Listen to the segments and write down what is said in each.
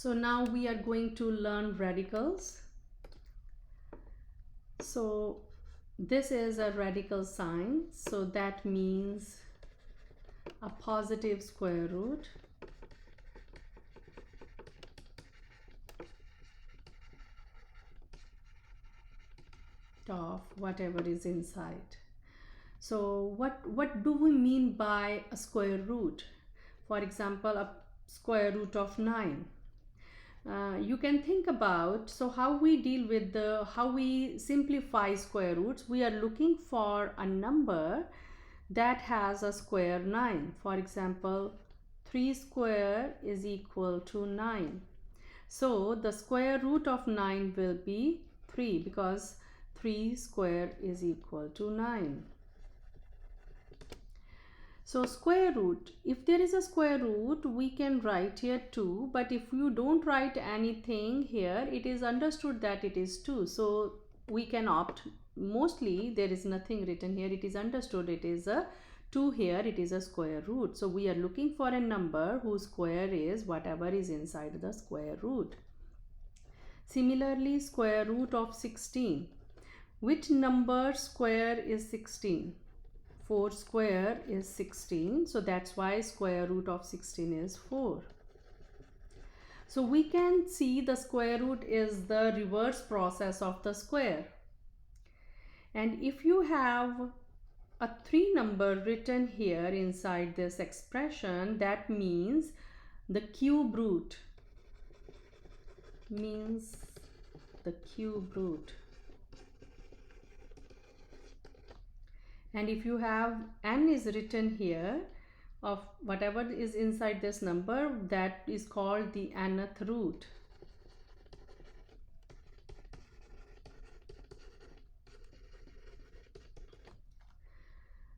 So now we are going to learn radicals. So this is a radical sign, so that means a positive square root of whatever is inside. So what do we mean by a square root? For example, a square root of 9. You can think about, so how we deal with how we simplify square roots. We are looking for a number that has a square 9. For example, 3 square is equal to 9. So the square root of 9 will be 3, because 3 square is equal to 9. So square root, if there is a square root, we can write here 2, but if you don't write anything here, it is understood that it is 2. So we can opt, mostly there is nothing written here, it is understood it is a 2 here, it is a square root. So we are looking for a number whose square is whatever is inside the square root. Similarly, square root of 16. Which number square is 16? 4 square is 16, so that's why square root of 16 is 4. So we can see the square root is the reverse process of the square. And if you have a 3 number written here inside this expression, that means the cube root means the cube root. And if you have n is written here of whatever is inside this number, that is called the nth root.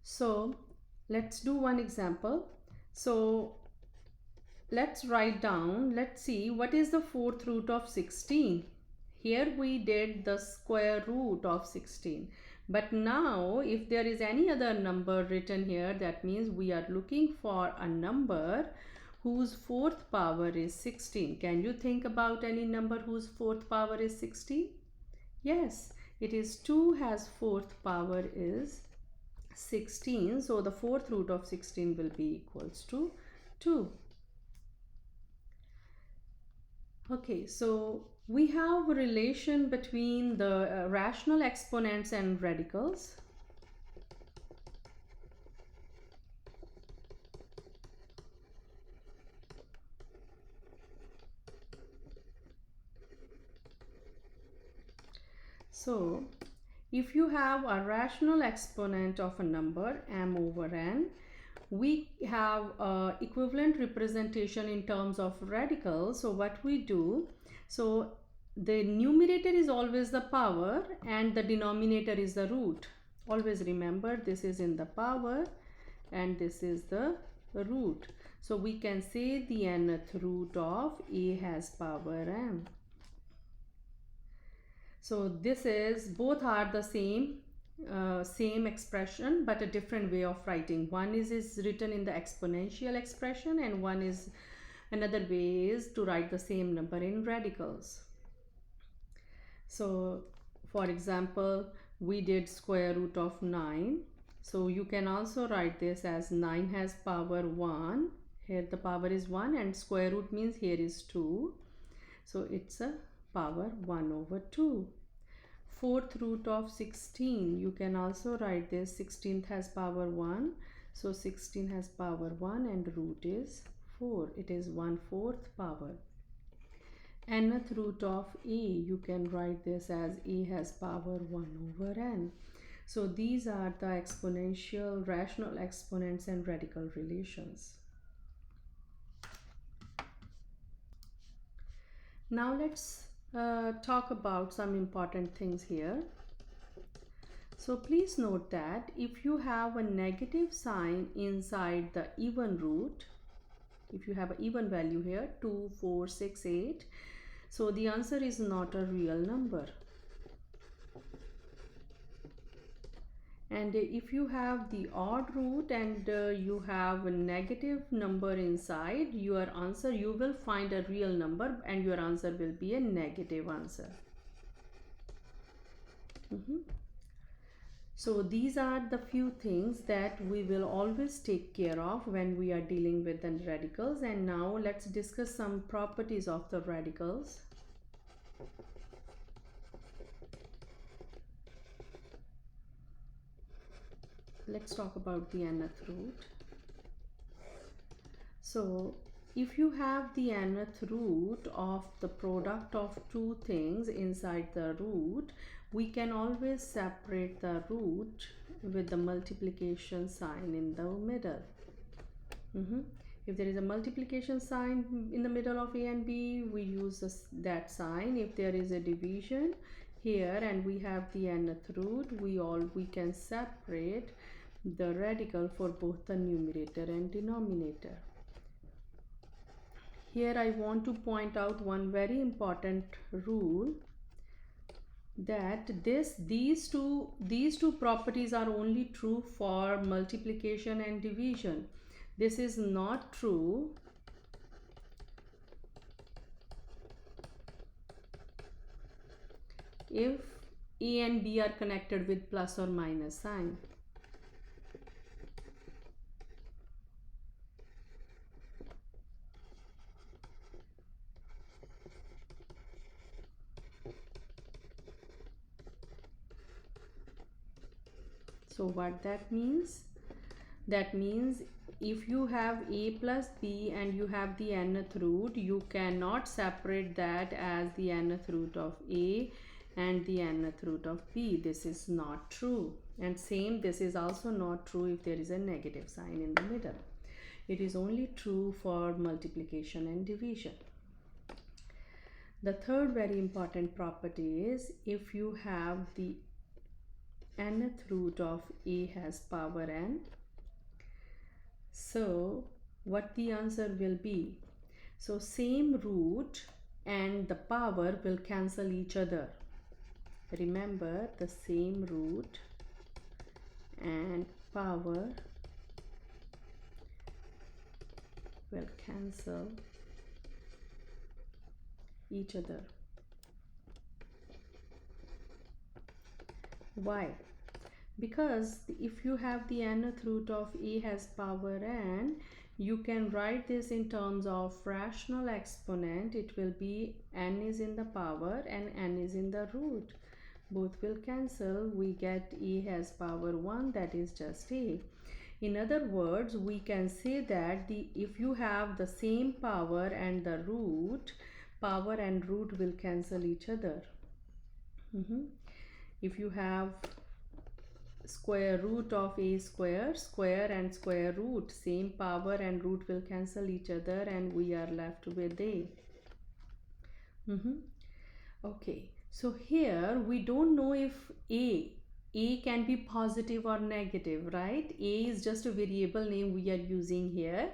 So let's do one example. So let's write down, let's see what is the 4th root of 16. Here we did the square root of 16. But now if there is any other number written here, that means we are looking for a number whose 4th power is 16. Can you think about any number whose 4th power is 16? Yes, it is 2 has 4th power is 16. So the 4th root of 16 will be equals to 2. Okay, so we have a relation between the rational exponents and radicals. So if you have a rational exponent of a number m over n, we have equivalent representation in terms of radicals. So what we do, so the numerator is always the power and the denominator is the root. Always remember, this is in the power and this is the root. So we can say the nth root of a has power m. So this is, both are the same expression but a different way of writing. One is written in the exponential expression and one is, another way is to write the same number in radicals. So for example, we did square root of 9. So you can also write this as 9 has power 1. Here the power is 1 and square root means here is 2. So it's a power 1 over 2. 4th root of 16, you can also write this, 16th has power 1. So 16 has power 1 and root is 4. It is 1/4 power. Nth root of a, you can write this as a has power 1 over n. So these are the exponential, rational exponents and radical relations. Now let's talk about some important things here. So please note that if you have a negative sign inside the even root, if you have an even value here, 2, 4, 6, 8, so the answer is not a real number. And if you have the odd root and you have a negative number inside your answer, you will find a real number and your answer will be a negative answer. So these are the few things that we will always take care of when we are dealing with the radicals. And now let's discuss some properties of the radicals. Let's talk about the nth root. So if you have the nth root of the product of two things inside the root, we can always separate the root with the multiplication sign in the middle. If there is a multiplication sign in the middle of a and b, we use that sign. If there is a division here and we have the nth root, we can separate the radical for both the numerator and denominator. Here I want to point out one very important rule, that these two properties are only true for multiplication and division. This is not true if a and b are connected with plus or minus sign. So what that means? That means if you have a plus b and you have the nth root, you cannot separate that as the nth root of a and the nth root of b. This is not true. And same, this is also not true if there is a negative sign in the middle. It is only true for multiplication and division. The third very important property is if you have the nth root of a has power n, so what the answer will be? So same root and the power will cancel each other. Remember, the same root and power will cancel each other. Why? Because if you have the nth root of a has power n, you can write this in terms of rational exponent. It will be n is in the power and n is in the root. Both will cancel. We get a has power 1, that is just a. In other words, we can say that if you have the same power and the root, power and root will cancel each other. If you have square root of a square, square and square root, same power and root will cancel each other and we are left with a. Okay, so here we don't know if a can be positive or negative, right? A is just a variable name we are using here.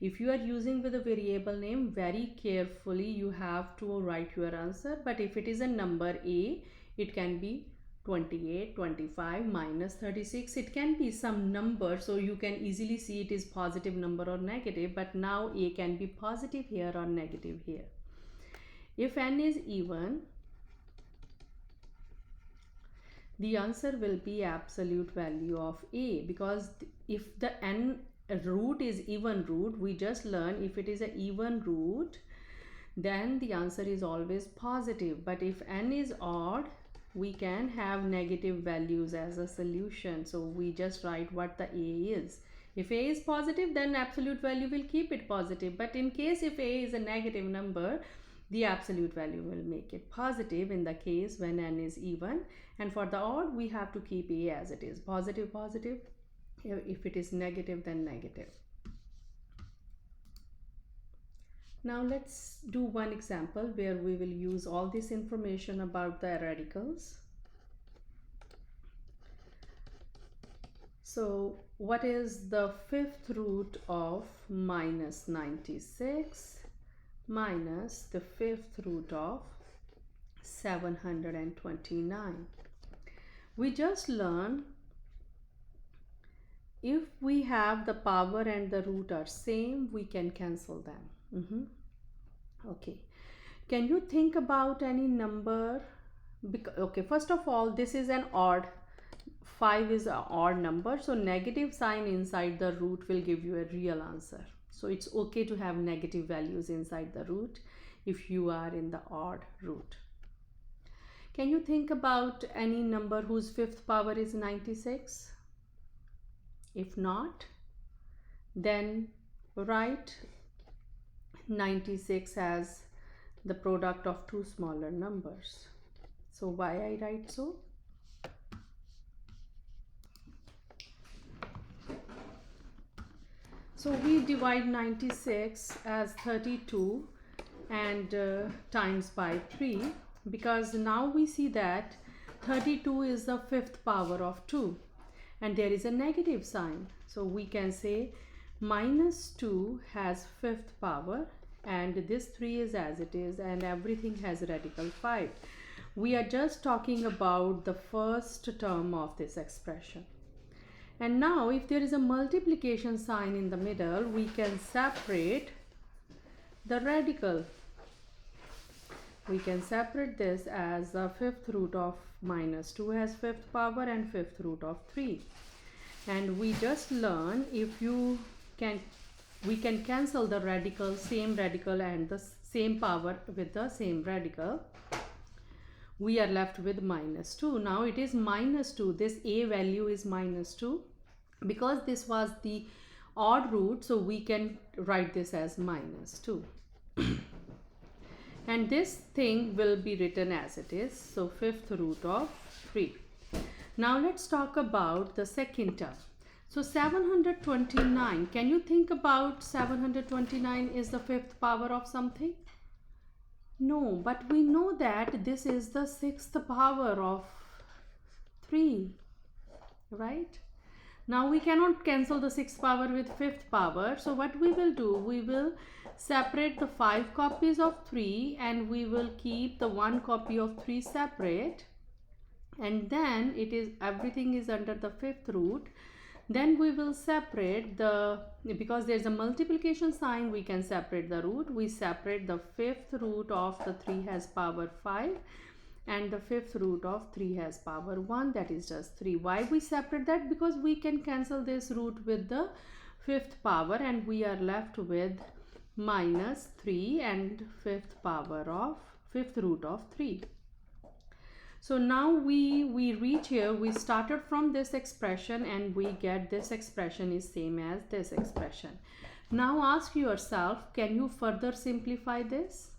If you are using with a variable name, very carefully you have to write your answer. But if it is a number a, it can be 28, 25, minus 36. It can be some number, so you can easily see it is positive number or negative. But now a can be positive here or negative here. If n is even, the answer will be absolute value of a, because if the n root is even root, we just learn if it is an even root, then the answer is always positive. But if n is odd, we can have negative values as a solution. So we just write what the a is. If a is positive, then absolute value will keep it positive. But in case if a is a negative number, the absolute value will make it positive in the case when n is even. And for the odd, we have to keep a as it is, positive, positive. If it is negative, then negative. Now let's do one example where we will use all this information about the radicals. So what is the fifth root of minus 96 minus the fifth root of 729? We just learned if we have the power and the root are same, we can cancel them. Okay, can you think about any number? Okay, first of all, this is an odd. 5 is an odd number, so negative sign inside the root will give you a real answer. So it's okay to have negative values inside the root if you are in the odd root. Can you think about any number whose fifth power is 96? If not, then write 96 as the product of two smaller numbers. So why I write so? So we divide 96 as 32 and times by 3, because now we see that 32 is the fifth power of 2 and there is a negative sign. So we can say minus 2 has fifth power and this 3 is as it is and everything has radical 5. We are just talking about the first term of this expression. And now if there is a multiplication sign in the middle, we can separate the radical. We can separate this as the fifth root of minus 2 has fifth power and fifth root of 3. And we just learn we can cancel the radical, same radical and the same power with the same radical. We are left with minus 2. Now it is minus 2. This a value is minus 2. Because this was the odd root, so we can write this as minus 2. And this thing will be written as it is. So fifth root of 3. Now let's talk about the second term. So 729. Can you think about 729 is the fifth power of something? No, but we know that this is the sixth power of 3, right? Now we cannot cancel the sixth power with fifth power. So what we will do, we will separate the 5 copies of 3 and we will keep the 1 copy of 3 separate. And then everything is under the fifth root. Then we will separate because there's a multiplication sign, we can separate the root. We separate the fifth root of the 3 has power 5 and the fifth root of 3 has power 1, that is just 3. Why we separate that? Because we can cancel this root with the fifth power and we are left with minus 3 and fifth root of 3. So now we reach here, we started from this expression and we get this expression is same as this expression. Now ask yourself, can you further simplify this?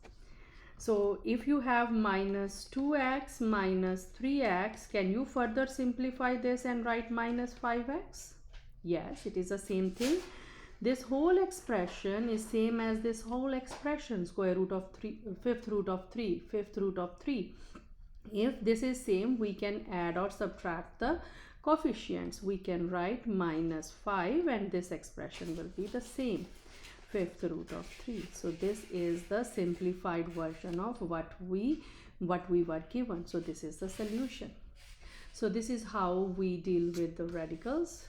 So if you have minus 2x minus 3x, can you further simplify this and write minus 5x? Yes, it is the same thing. This whole expression is same as this whole expression, square root of 3, fifth root of 3, fifth root of 3. If this is same, we can add or subtract the coefficients. We can write minus 5 and this expression will be the same, fifth root of 3. So this is the simplified version of what we were given. So this is the solution. So this is how we deal with the radicals.